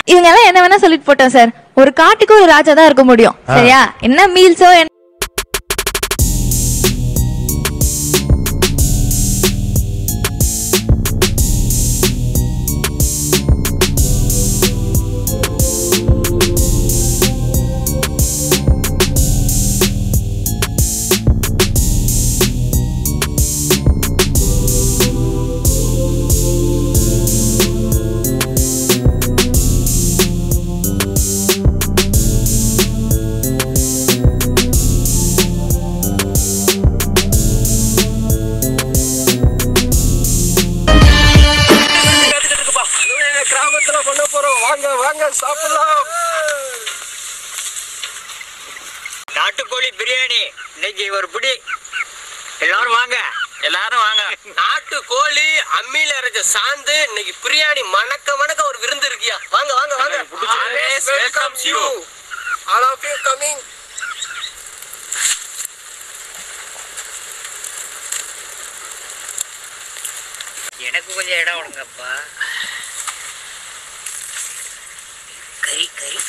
இவங்க எல்லாம் என்ன வேணா சொல்லிட்டு போட்டோம் சார். ஒரு காட்டுக்கு ஒரு ராஜா தான் இருக்க முடியும். சரியா? என்ன மீல்ஸோ நாட்டுக்கோழி பிரியாணி இன்னைக்கு ஒரு பிடி. எல்லாரும் வாங்க, எல்லாரும் வாங்க. நாட்டுக்கோழி அம்மியில அரைச்ச சாந்து இன்னைக்கு பிரியாணி மணக்க மணக்க ஒரு விருந்து இருக்கியா. வாங்க வாங்க வாங்க. Welcome you all of you coming. எனக்கு கொஞ்சம் இடம் விடுங்கப்பா. கறி கறி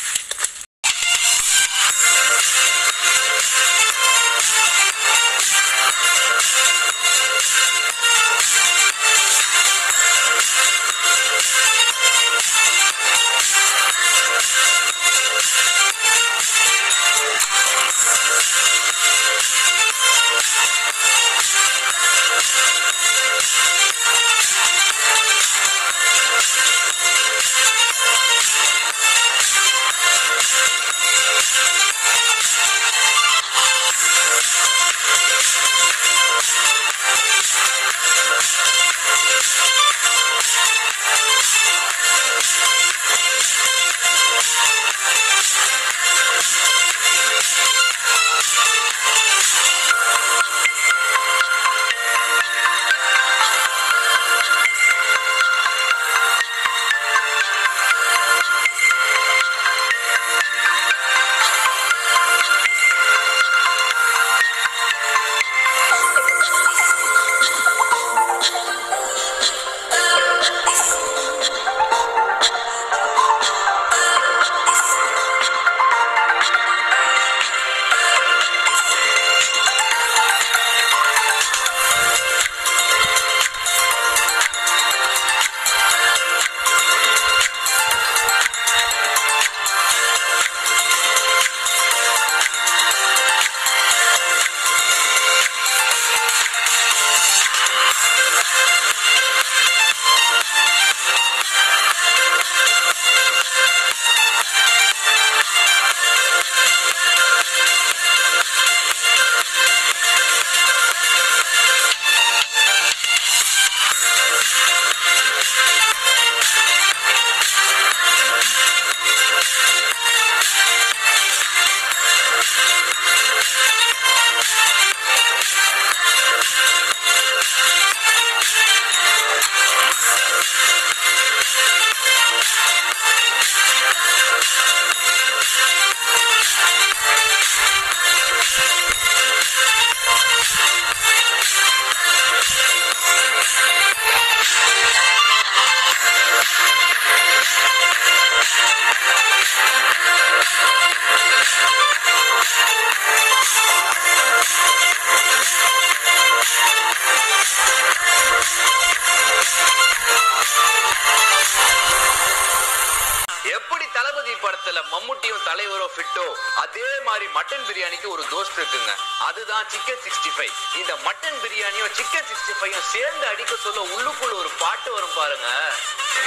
படத்துல மம்முட்டியும் தலைவரோ ஃபிட்டோ அதே மாதிரி மட்டன் பிரியாணிக்கு ஒரு தோஸ்த் இருக்குங்க. அதுதான் சிக்கன் 65. இந்த மட்டன் பிரியாணியும் சிக்கன் 65யும் சேர்ந்து அடிக்க சொல்ல உள்ளுக்குள்ள ஒரு பாட்டு வரும் பாருங்க.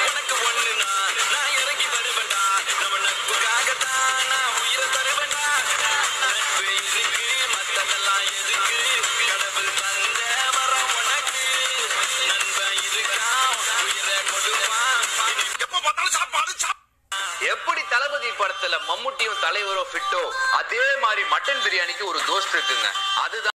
எனக்கு ஒண்ணுனா நான் இறங்கி வருவேன்டா, நம்ம நட்புக்காக தான் நான் உயிரை தருவேன்டா. நட்பு இருக்கு மத்ததெல்லாம் எதுக்கு, கடவுள் தந்த வரம் உனக்கு. நண்பன் இருக்கான் உயிரை கொடுப்பான், எப்ப பார்த்தாலும் சாப்பாடு. எப்படி தளபதி படத்துல மம்முட்டியும் தலைவரோ ஃபிட்டோ அதே மாதிரி மட்டன் பிரியாணிக்கு ஒரு தோஸ்த் இருக்குங்க. அதுதான்